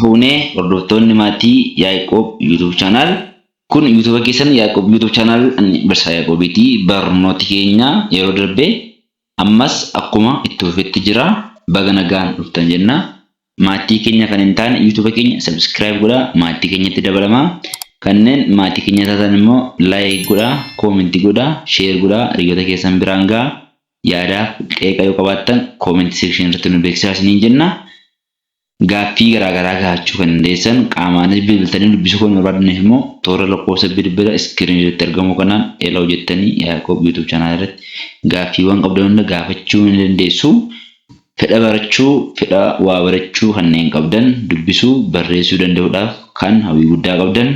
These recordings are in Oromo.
Fuunee hordoftoonni maatii Yaaqoob YouTube channel kun YouTube keessan Yaaqoob YouTube channel Barsaa Yaaqoobiiti. Barnooti keenya yeroo darbe ammas akkuma itti fufetti jira. Baga nagaan dhuftan jenna. Maatii keenya kan hin taane YouTube keenya subscribe godhaa. Maatii keenyatti dabalamaa. Kanneen maatii keenya taatan immoo like godhaa, comment godhaa, share godhaa, hiriyoota keessan biraan gahaa. Yaada qeeqa yoo qabaattan comment section irratti nu beeksisaa isiniin jenna. Gaaffii garaagaraa gaafachuu kan dandeessan qaamaanis bilbiltanii dubbisuu kan barbaadaniif immoo toora lakkoofsa bilbila iskiriinii irratti argamu kanaan elaa hojjettanii Yaaqoob YouTube channel irratti gaaffiiwwan qabdan hunda gaafachuu ni dandeessu. Fedha barachuu, fedha waa barachuu kanneen qabdan dubbisuu, barreessuu danda'uudhaaf kan hawwii guddaa qabdan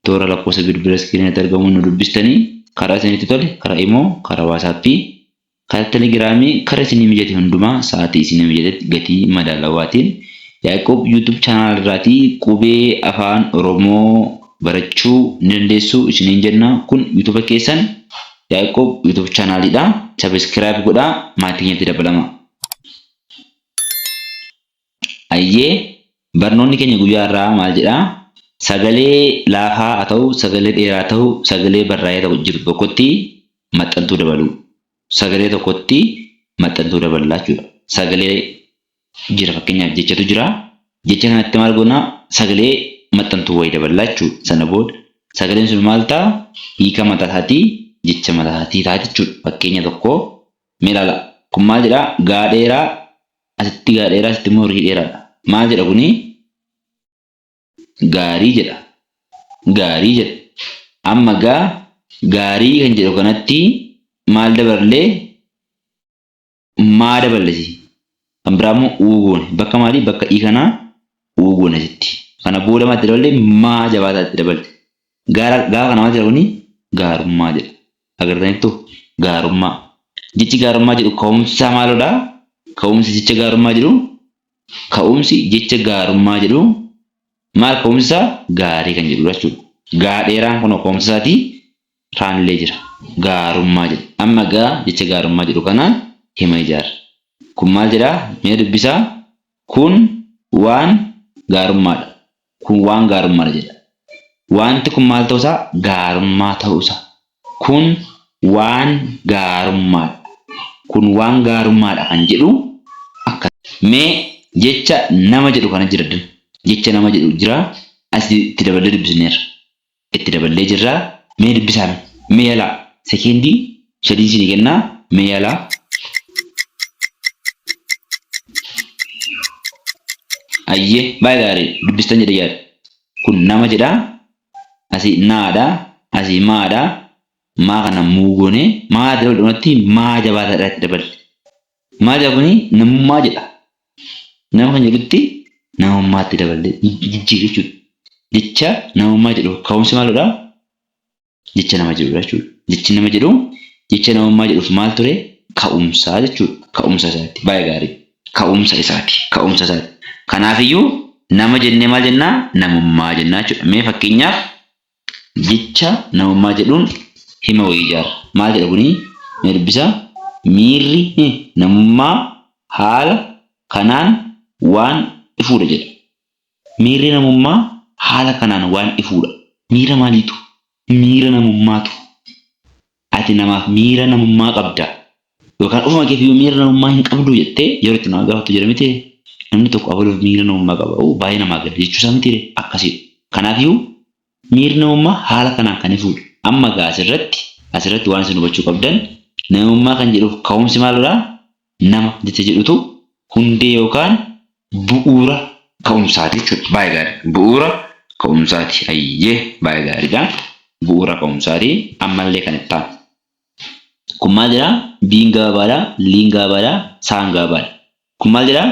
toora lakkoofsa bilbila iskiriinii irratti argamu nu dubbistanii karaa isinitti tole, karaa Imo, karaa WhatsApp, karaa Telegiraamii, karaa isinii mijate hundumaa sa'aatii isinii mijatetti gatii madaalawaatiin Yaaqoob YouTube channel irratti qubee afaan Oromoo barachuu ni dandeessu isiniin jenna. Kun YouTube keessan Yaaqoob YouTube channelidha. Subscribe godhaa, maatii keenyatti dabalama. Ayyee barnoonni keenya guyyaa irraa maal jedhaa? Sagalee laafaa haa ta'u, sagalee dheeraa haa ta'u, sagalee barraa'ee ta'u jiru tokkotti maxxantuu dabalu. Sagalee tokkotti maxxantuu dabalaa jechuudha. Sagalee jira fakkeenyaaf jechatu jira. Jecha kanatti maal goona? Sagalee maxxantuu wayii dabalaa jechuudha. Sana booda sagaleen sun maal ta'a? Hiika mataa isaatii, jecha mataa isaatii ta'a jechuudha. Fakkeenya tokko mee ilaala. Kun maal jedhaa? Gaa dheeraa asitti gaa dheeraa asitti immoo horii dheeraadha. Maal jedha kuni? Gaarii jedha. Gaarii jedha. Amma gaarii kan jedhu kanatti maal daballee maa daballesi? Kan biraamu uugoon bakka maalii bakka kanaa uugoon asitti. Kana booda maatti daballee maa jabaataatti dabalte. Gaafa kana maal jedha kuni? Gaarummaa jedha. Agartaniittu gaarummaa. Jechi gaarummaa jedhu ka'umsa maalodha? Ka'umsi jecha gaarummaa jedhu. Ka'umsi jecha gaarummaa jedhu maal ka'umsa gaarii kan jedhudha jechuudha. Gaa dheeraan kun ka'umsa isaatii raanillee jira. Gaarummaa jedha. Amma jecha gaarummaa jedhu kana hima ijaara. Kun maal jedhaa? Mee dubbisaa? Kun waan gaarummaadha. Kun waan gaarummaadha jedha. Wanti kun maal ta'uusaa? Gaarummaa ta'uusaa. Kun waan gaarummaadha. Kun waan gaarummaadha kan jedhu akka. Mee jecha nama jedhu kana jira. Jecha nama jedhu jira. Asii itti daballee dubbisneerra. Itti daballee jirra. Mee dubbisaa? Mee yaalaa? Sekeendii 3 isinii kennaa. Mee yaalaa? Ayyee baay'ee gaarii dubbistan jedhe yaada. Kun nama jedha. Asii naadha. Asii maadha. Maa kana muugoonee maa dabalatti maa jabaataadha itti daballe. Maa jedha kuni namummaa jedha. Nama kan jedhutti namummaatti daballee jijjiirri jechuudha. Jecha namummaa jedhu ka'umsi maalidha? Jecha nama jedhudha jechuudha. Jechi nama jedhu jecha namummaa jedhuuf maal ture? Ka'umsaa jechuudha. Ka'umsa isaati. Baay'ee gaarii. Ka'umsa isaati. Ka'umsa isaati. Kanaafiyyuu nama jennee maal jennaa? Namummaa jennaa jechuudha. Mee fakkeenyaaf jecha namummaa jedhuun hima wayii ijaara. Maal jedha kuni? Mee dubbisaa? Miirri namummaa haala kanaan waan ifuudha jedha. Miirri namummaa haala kanaan waan ifuudha. Miira maaliitu? Miira namummaatu. Ati namaaf miira namummaa qabda. Yookaan ofuma keefiyyuu miira namummaa hin qabdu jettee yeroo itti nama gaafattu jira miti. Namni tokko abaluuf miira namummaa qaba. Baay'ee namaa gala jechuusaa miti akkasiidha. Kanaafiyyuu miirri namummaa haala kanaan kan ifuudha. Amma asirratti waan isin hubachuu qabdan namummaa kan jedhuuf ka'umsi maalidhaa? Nama jecha jedhutu hundee yookaan bu'uura ka'umsaati jechuudha. Baay'ee gaarii. Bu'uura ka'umsaati. Ayyee baay'ee gaariidha. Bu'uura ka'umsaati. Ammallee kan itti aanu. Kun maal jedhaa? Biin gabaabaadhaa, liin gabaabaadhaa, saan gabaabaadha. Kun maal jedhaa?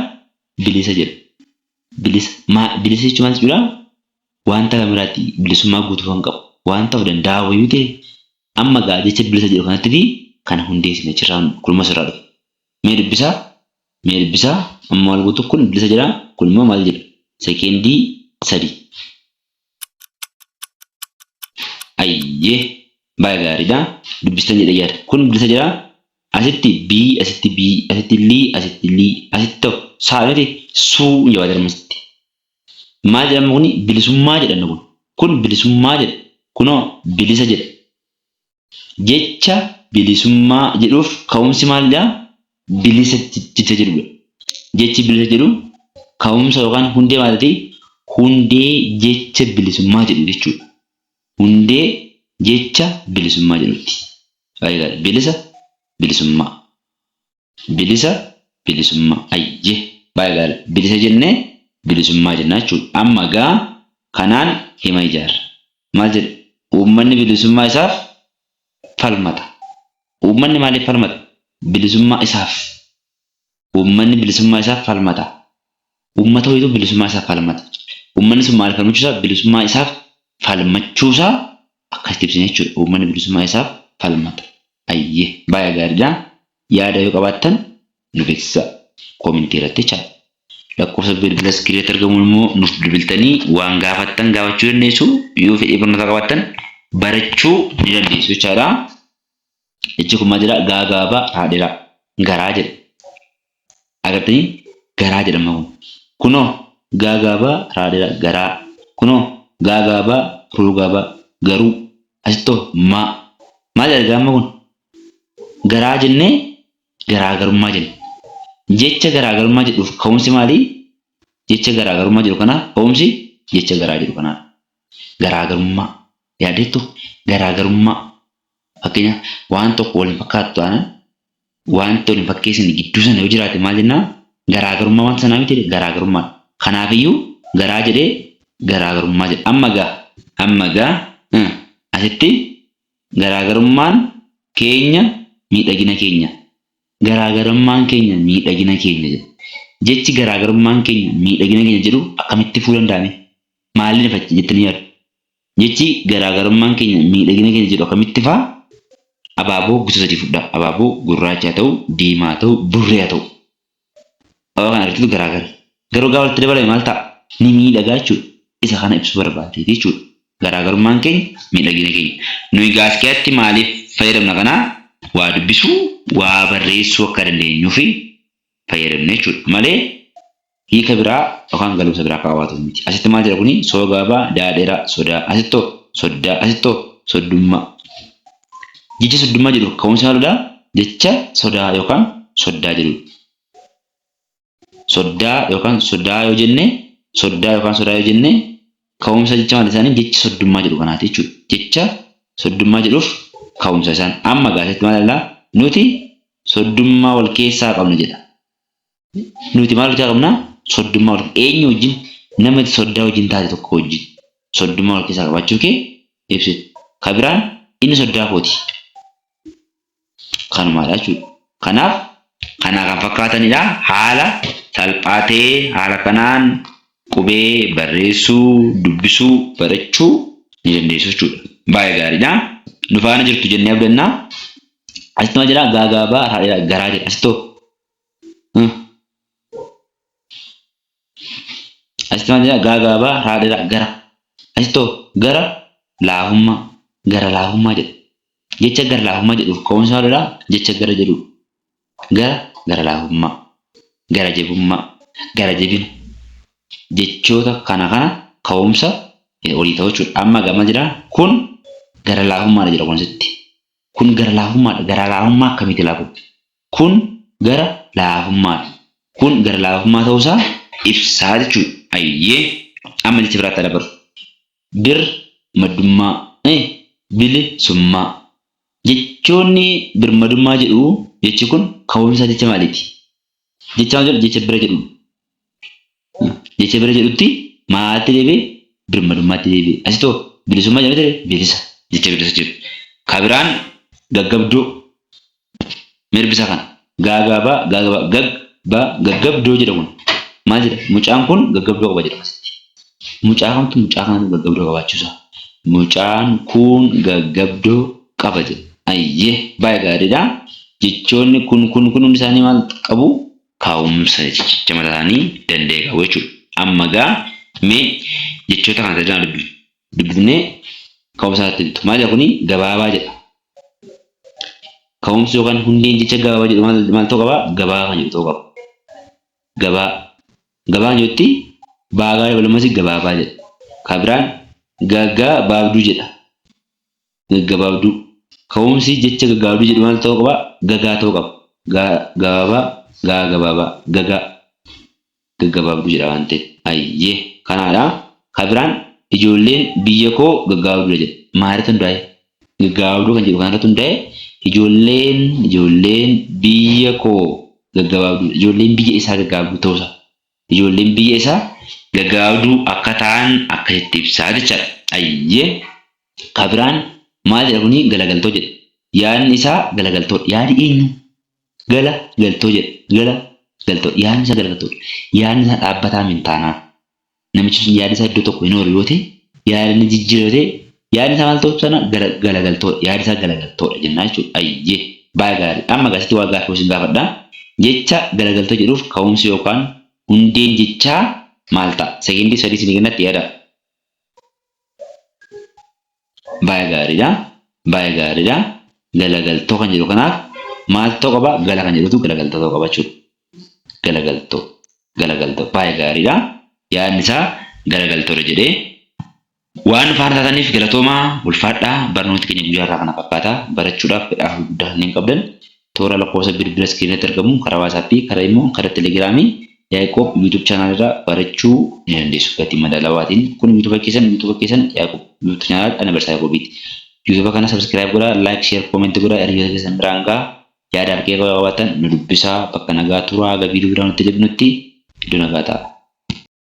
Bilisa jedha. Bilisa jechuun maal jechuudha? Wanta kamiraatti bilisummaa guutuu kan qabu. Waan ta'uu danda'a wayii ta'e amma jecha bilisa jedhu kanatti fi kana hundeessine jiraan kulma sirraa dhufe. Mee dubbisaa? Mee dubbisaa? Amma wal guutuu kun bilisa jedha. Kun immoo maal jedha? Sekeendii 3. Ayyee baay'ee gaariidha. Dubbistan jedhe yaada. Kun bilisa jedha. Asitti bii, asitti bii, asitti lii, asitti lii, asitti ta'u saaniti suu jabaata armasitti. Maal jedhama kuni bilisummaa jedhama kun. Kun bilisummaa jedha. Kunoo bilisa jedha. Jecha bilisummaa jedhuuf ka'umsi maalidha? Bilisa jecha jedhudha. Jechi bilisa jedhu ka'umsa yookaan hundee maaliti? Hundee jecha bilisummaa jedhu jechuudha. Hundee jecha bilisummaa jedhutti. Bilisa bilisummaa. Bilisa bilisummaa. Ayyee baay'ee gaariidha. Bilisa jennee bilisummaa jennaa jechuudha. Amma gaa kanaan hima ijaarra. Maal jedha? Uummanni bilisummaa isaaf falmata. Uummanni maaliif falmata? Bilisummaa isaaf. Uummanni bilisummaa isaaf falmata. Uummata ho'iitu bilisummaa isaaf falmata. Uummanni sun maal falmachuusaa? Bilisummaa isaaf falmachuusaa akkasitti ibsine jechuudha. Uummanni bilisummaa isaaf falmata. Ayyee baay'ee gaariidha. Yaada yoo qabaattan nu beeksisa. Koomentii irratti jecha. Lakkoofsa bilbila iskiriitti argamu immoo nuuf bilbiltanii waan gaafattan gaafachuu dandeessu. Yoo fedhii barnootaa qabaattan barachuu ni dandeessu jechaadha. Jechi kun maal jedha? Gaagaabaa haadhiraa garaa jedha. Agartanii garaa jedhama kun. Kunoo gaagaabaa haadhiraa garaa. Kunoo gaagaabaa ruugaabaa garuu. Asittoo maal jedha gaama kun? Garaa jennee garaagarummaa jenna. Jecha garaagarummaa jedhuuf ka'umsi maali? Jecha garaagarummaa jedhu kanaaf ka'umsi jecha garaa jedhu kanaaf. Garaagarummaa yaadettu garaagarummaa. Fakkeenyaaf waan tokko waliin fakkaatu taana wanti waliin fakkeessin gidduu sana yoo jiraate maal jennaa? Garaagarummaa wanta sanaa miti garaagarummaa. Kanaafiyyuu garaa jedhee garaagarummaa jedha. Amma gaa asitti garaagarummaan keenya miidhagina keenya. Garaagarummaan keenya miidhagina keenya jedha. Jechi garaagarummaan keenya miidhagina keenya jedhu akkamitti fuudhuu danda'ame? Maaliin fakkii jettanii yaadu? Jechi garaagarummaan keenya miidhagina keenya jedhu akkamitti fa'a? Abaaboo gosa sadii fudhaa. Abaaboo gurraacha haa ta'u, diimaa haa ta'u, burree haa ta'u. Abaaboo kana argitutu garaagara. Garuu gaafa walitti dabalame maal ta'a? Ni miidhagaa jechuudha. Isa kana ibsuu barbaadeeti jechuudha. Garaagarummaan keenya miidhagina keenya. Nuyi gaazexaatti maaliif fayyadamna kanaa? Waa dubbisuu, waa barreessuu akka dandeenyuu fi fayyadamne jechuudha. Malee hiika biraa yookaan galumsa biraa qabaatu miti. Asitti maal jedha kuni? Soogaabaa, daadheeraa, sodaa. Asittoo soddaa. Asittoo soddummaa. Jecha soddummaa jedhu ka'umsi maalidha? Jecha sodaa yookaan soddaa jedhudha. Soddaa yookaan sodaa yoo jenne ka'umsa jecha maal isaanii? Jecha soddummaa jedhu kanaati jechuudha. Jecha soddummaa jedhuuf ka'umsa isaan. Amma gaazexaatti maal ilaalaa? Nuti soddummaa wal keessaa qabna jedha. Nuti maal keessaa qabna? Soddummaa wal eenyu wajjin? Nama soddaa wajjin taate tokko wajjin soddummaa wal keessaa qabaachuu kee ibsite. Kabiraan inni soddaa kooti. Kanumaadha jechuudha. Kanaaf kanaa kan fakkaatanidha. Haala salphaa ta'ee haala kanaan qubee barreessuu, dubbisuu, barachuu ni dandeessu jechuudha. Baay'ee gaariidha. Nu faana jirtu jennee abdannaa. Asitti maal jedhaa? Gaagaabaa haadhiraa garaa jedha. Asittoo asitti maal jedhaa? Gaagaabaa haadhiraa gara. Asittoo gara laafummaa jedha. Jecha gara laafummaa jedhuuf ka'umsi maalidha? Jecha gara jedhu. Gara laafummaa, gara jabummaa, gara jabina. Jechoota kana ka'umsa olii ta'u jechuudha. Amma gama jira kun gara laafummaadha jedha kunsitti. Kun gara laafummaadha. Gara laafummaa akkamitti laafu? Kun gara laafummaadha. Kun gara laafummaa ta'uusaa ibsaa jechuudha. Ayyee amma jecha biraatti dabaru. Birmadummaa, bilisummaa. Jechoonni birmadummaa jedhu jechi kun ka'umsa jecha maaliiti? Jecha maal jedhu? Jecha bira jedhu. Jecha bira jedhutti maaltti deebi'e? Birmadummaatti deebi'e. Asitoo bilisummaa jedhamee ta'e bilisa. Jecha bilisa jedhu. Kabiraan gaggabdoo. Mirbisa kana. Gaggabdoo jedhamu. Maal jedha? Mucaan kun gaggabdoo qaba jedhama. Mucaa kamtu mucaa kanatu gaggabdoo qabaachuusaa? Mucaan kun gaggabdoo qaba jedha. Ayyee baay'ee gaariidha. Jechoonni kun hundi isaanii maal qabu? Ka'umsa jecha mataa isaanii danda'e qabu jechuudha. Amma gaa mee jechoota kana tajaajila dubbifnee ka'umsa irratti jirtu. Maal jedha kuni? Gabaabaa jedha. Ka'umsi yookaan hundeen jecha gabaabaa jedhu maal ta'uu qaba? Gabaabaa kan jedhu ta'uu qaba. Gabaa jechuutti Baagaa dabalamasi gabaabaa jedha. Kabiraan gaggabaabduu jedha. Gaggabaabduu. Ka'umsi jecha gaggabaabduu jedhu maal ta'uu qaba? Gagaa ta'uu qaba. Gabaabaa, gabaabaa, gaggabaabduu jedha waan ta'eef. Ayyee kanaadha. Kabiraan ijoolleen biyya koo gaggabaabduu jedha. Maalitu hundaa'e? Gaggabaabduu kan jedhu kanarratti hundaa'e ijoolleen biyya koo gaggabaabduu. Ijoolleen biyya isaa gaggabaabduu ta'uusaa. Ijoolleen biyya isaa gaggabaabduu akka ta'an akkasitti ibsaa jechaadha. Ayyee kabiraan maal jedha kuni galagaltoo jedha. Yaadni isaa galagaltoodha. Yaadi eenyu? Galagaltoo jedha. Galagaltoo. Yaadni isaa galagaltoodha. Yaadni isaa dhaabbataa hin taanaan. Namichi sun yaadni isaa iddoo tokko hin oolu yoo ta'e, yaadni jijjiirra yoo ta'e, yaadni isaa maal ta'u sana galagaltoodha. Yaadni isaa galagaltoodha jennaa jechuudha. Ayyee baay'ee gaarii. Amma gasitti waa gaaffii isin gaafadhaa. Jecha galagaltoo jedhuuf ka'umsi yookaan hundeen jechaa maal ta'a? Sekendii sadii isin kennatti yaada. Baay'ee gaariidha. Baay'ee gaariidha. Galagaltoo kan jedhu kanaaf maal ta'uu qaba? Gala kan jedhutu galagaltoo ta'uu qaba jechuudha. Galagaltoo. Baay'ee gaariidha. Yaadni isaa galagaltoodha jedhee waan faana taataniif galatoomaa ulfaadhaa. Barnoota keenya guyyaa irraa kana fakkaata. Barachuudhaaf fedhaa guddaa kanneen qabdan toora lakkoofsa bilbila iskiriinatti argamu karaa waatsaappii, karaa immoo karaa telegiraamii Yaaqoob YouTube channel irraa barachuu ni dandeessu gatii madaalawaatiin. Kun YouTube keessan Yaaqoob YouTube channel ana barsaa Yaaqoobiiti. YouTube kana subscribe godhaa, like, share, comment godhaa, hiriyoota keessan biraan gahaa. Yaada harkee qabaatan nu dubbisaa bakka nagaa turaa. Gabii duraa nutti deebinutti iddoo nagaa ta'a.